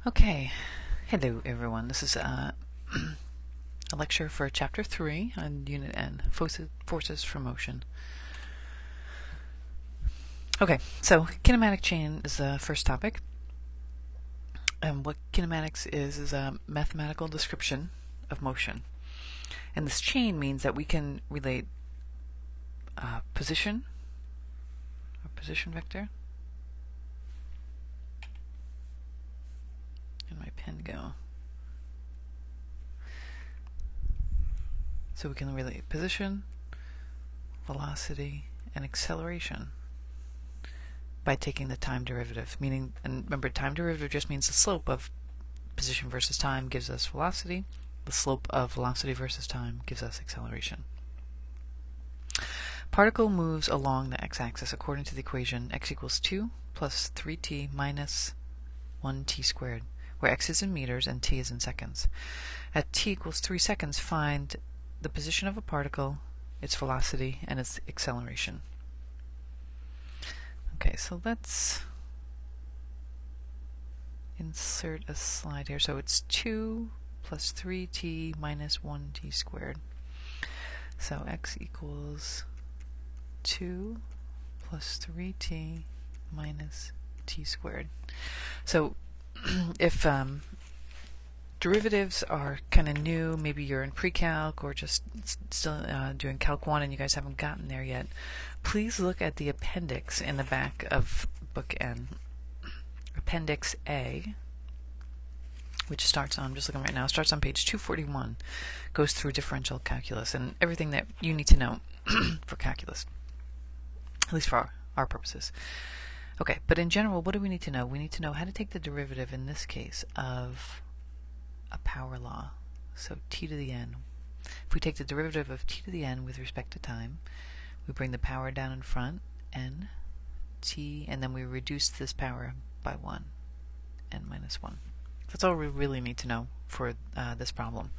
Okay, hello everyone. This is a lecture for Chapter 3 on Unit N, Forces for Motion. Okay, so kinematic chain is the first topic. And what kinematics is a mathematical description of motion. And this chain means that we can relate position, or position vector. Where'd my pen go? So we can relate position, velocity, and acceleration by taking the time derivative. Meaning, and remember, time derivative just means the slope of position versus time gives us velocity. The slope of velocity versus time gives us acceleration. Particle moves along the x-axis according to the equation x equals 2 plus 3t minus 1t squared, where x is in meters and t is in seconds. At t equals 3 seconds, find the position of a particle, its velocity, and its acceleration. Okay, so let's insert a slide here. So it's 2 plus 3t minus 1t squared. So x equals 2 plus 3t minus t squared. So if derivatives are kind of new, maybe you're in pre-calc or just still doing Calc 1 and you guys haven't gotten there yet, please look at the appendix in the back of Book N. Appendix A, which starts on, I'm just looking right now, starts on page 241, goes through differential calculus and everything that you need to know for calculus, at least for our purposes. Okay, but in general, what do we need to know? We need to know how to take the derivative, in this case, of a power law. So t to the n. If we take the derivative of t to the n with respect to time, we bring the power down in front, n, t, and then we reduce this power by 1, n minus 1. That's all we really need to know for this problem.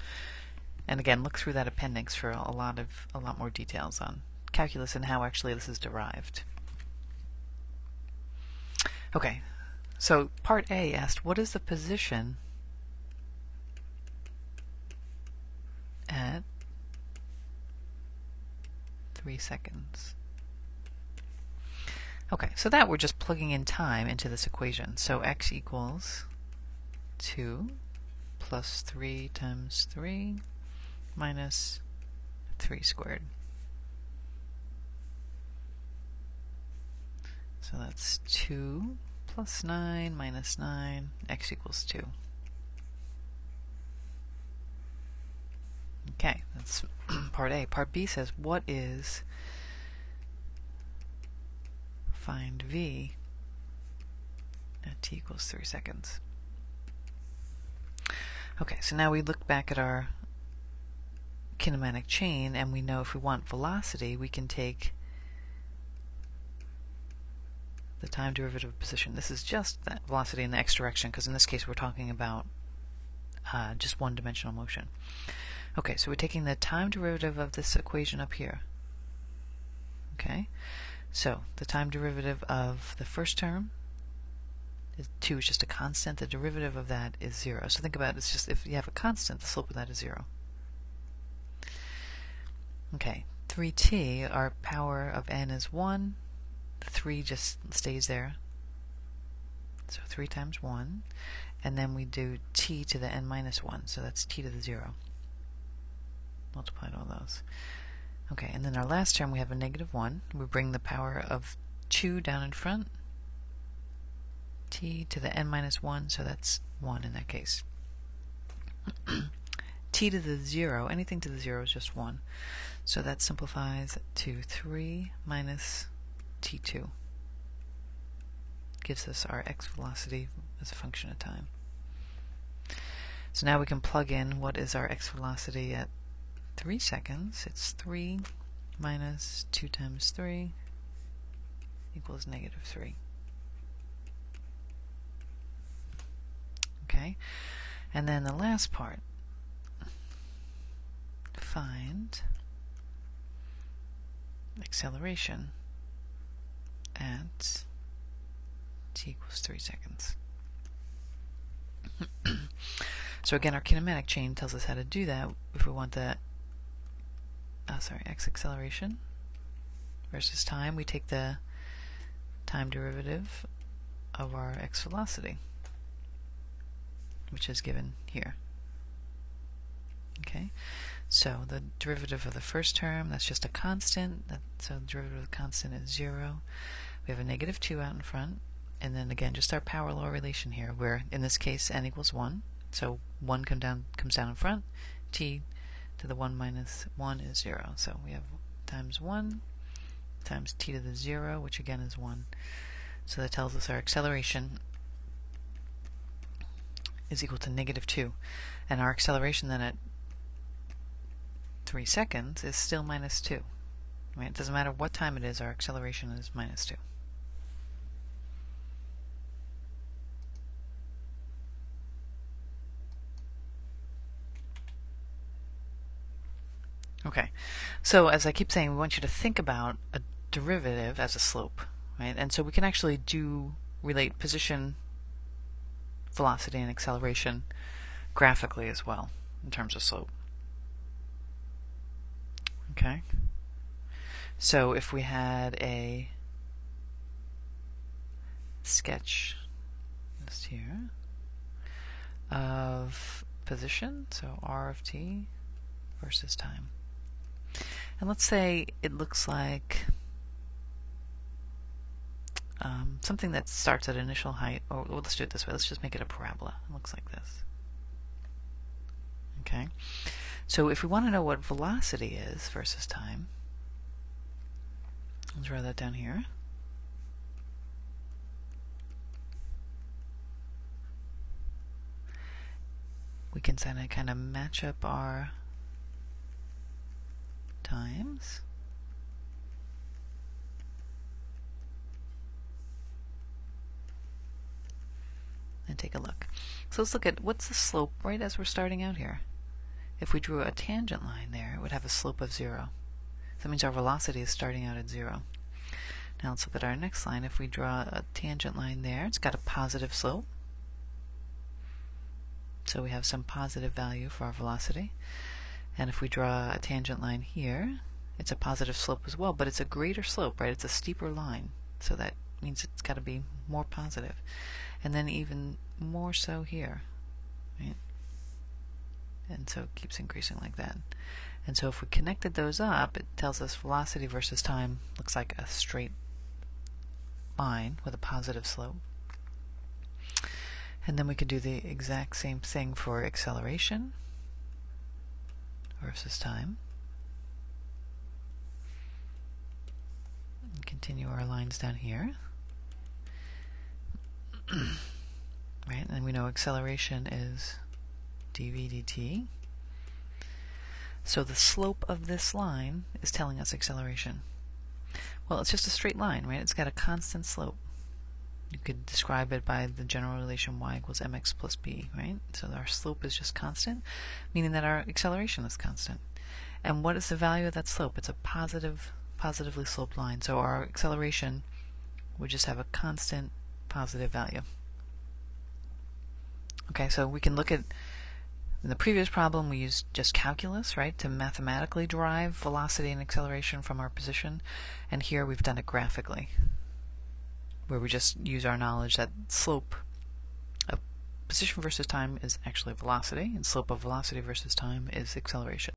And again, look through that appendix for a lot more details on calculus and how actually this is derived. Okay, so part A asked, what is the position at 3 seconds? Okay, so that we're just plugging in time into this equation. So x equals 2 plus 3 times 3 minus 3 squared. So that's 2 plus 9 minus 9, x equals 2. Okay, that's part A. Part B says, what is, find v at t equals 3 seconds. Okay, so now we look back at our kinematic chain, and we know if we want velocity, we can take the time derivative of position. This is just that velocity in the x direction, because in this case we're talking about just one-dimensional motion. Okay, so we're taking the time derivative of this equation up here. Okay, so the time derivative of the first term is 2 is just a constant. The derivative of that is 0. So think about it, it's just if you have a constant, the slope of that is 0. Okay, 3t, our power of n is 1. The 3 just stays there. So 3 times 1. And then we do t to the n minus 1. So that's t to the 0. Multiplied all those. Okay, and then our last term we have a negative 1. We bring the power of 2 down in front. T to the n minus 1, so that's 1 in that case. T to the 0, anything to the 0 is just 1. So that simplifies to 3 minus t2. Gives us our x velocity as a function of time. So now we can plug in what is our x velocity at 3 seconds. It's 3 minus 2 times 3 equals negative 3. Okay, and then the last part, find acceleration at t equals 3 seconds. So again, our kinematic chain tells us how to do that. If we want the x acceleration versus time, we take the time derivative of our x velocity, which is given here. Okay, so the derivative of the first term, that's just a constant, so the derivative of the constant is 0. We have a negative 2 out in front, and then again, just our power law relation here, where in this case n equals 1, so 1 comes down in front, t to the 1 minus 1 is 0. So we have times 1 times t to the 0, which again is 1. So that tells us our acceleration is equal to negative 2. And our acceleration then at 3 seconds is still minus 2. Right? It doesn't matter what time it is, our acceleration is minus 2. Okay, so as I keep saying, we want you to think about a derivative as a slope, right? And so we can actually relate position, velocity, and acceleration graphically as well in terms of slope. Okay, so if we had a sketch just here of position, so r of t versus time. And let's say it looks like something that starts at initial height, or well, let's do it this way. Let's just make it a parabola. It looks like this. Okay. So if we want to know what velocity is versus time, let's draw that down here. We can kind of match up our times. And take a look. So let's look at what's the slope right as we're starting out here. If we drew a tangent line there, it would have a slope of 0. So that means our velocity is starting out at 0. Now let's look at our next line. If we draw a tangent line there, it's got a positive slope. So we have some positive value for our velocity. And if we draw a tangent line here, it's a positive slope as well, but it's a greater slope, right? It's a steeper line, so that means it's got to be more positive. And then even more so here, right? And so it keeps increasing like that. And so if we connected those up, it tells us velocity versus time looks like a straight line with a positive slope. And then we could do the exact same thing for acceleration versus time. And continue our lines down here. Right, and we know acceleration is dv dt. So the slope of this line is telling us acceleration. Well, it's just a straight line, right? It's got a constant slope. You could describe it by the general relation y equals mx plus b, right? So our slope is just constant, meaning that our acceleration is constant. And what is the value of that slope? It's a positively sloped line. So our acceleration would just have a constant positive value. Okay, so we can look at, in the previous problem we used just calculus, right, to mathematically derive velocity and acceleration from our position, and here we've done it graphically, where we just use our knowledge that slope of position versus time is actually velocity, and slope of velocity versus time is acceleration.